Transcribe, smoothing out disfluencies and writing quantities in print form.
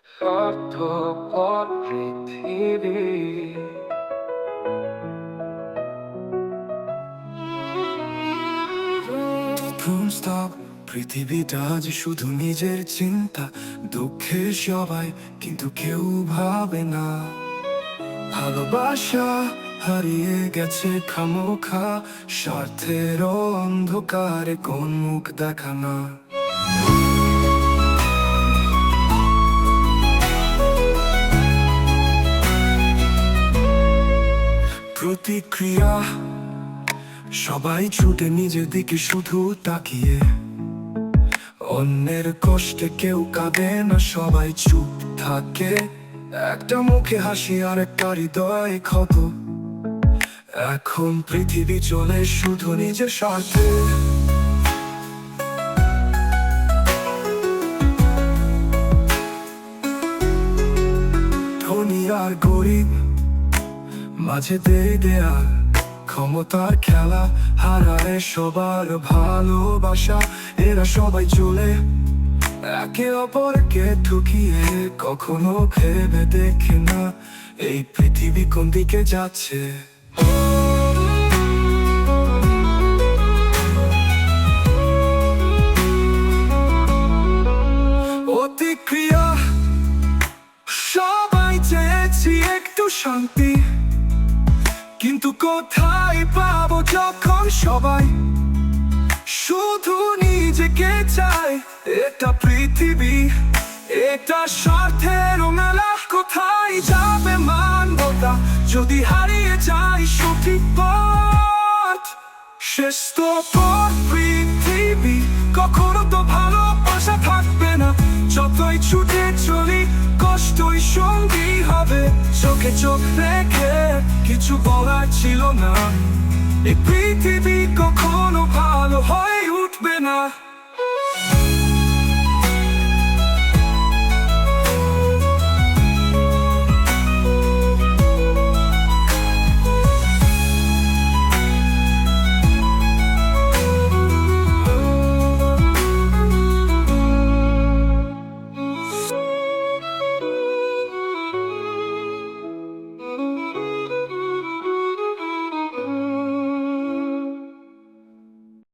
স্বার্থপর পৃথিবী। স্টপ, পৃথিবীটা যে শুধু নিজের চিন্তা, দুঃখে সবাই কিন্তু কেউ ভাবে না। ভালোবাসা হারিয়ে গেছে খামোখা, স্বার্থের অন্ধকারে কোন মুখ দেখা না। প্রতিক্রিয়া, সবাই ছুটে নিজের দিকে শুধু তাকিয়ে, অন্যের কষ্টে কেউ কাঁদে না, সবাই চুপ থাকে। একটা মুখে হাসি আর একটা হৃদয়ে ক্ষত। এখন পৃথিবী চলে শুধু নিজের স্বার্থে। ধনী আর গরিব মাঝে দেয়াল, ক্ষমতার খেলা হারায় সবার ভালোবাসা। এরা সবাই চলে একে অপরকে ঠুকিয়ে, কখনো ভেবে দেখে না এই পৃথিবী কোন দিকে যাচ্ছে। প্রতিক্রিয়া, সবাই চেয়েছি একটু শান্তি, কিন্তু কোথায় পাবো যখন সবাই শুধু নিজেকে চায়। এটা পৃথিবী, এটা স্বার্থের মেলা। কোথায় যাবে মানবতা যদি হারিয়ে যায় সঠিক পথ? শেষ তো পথ পৃথিবী, কখনো তো ভালোবাসা থাকবে না। যতই ছুটে চলি কষ্টই সঙ্গী হবে। চোখে চোখ রেখে কিছু বলার ছিল না, এই পৃথিবী কখনো ভালো হয়ে উঠবে না।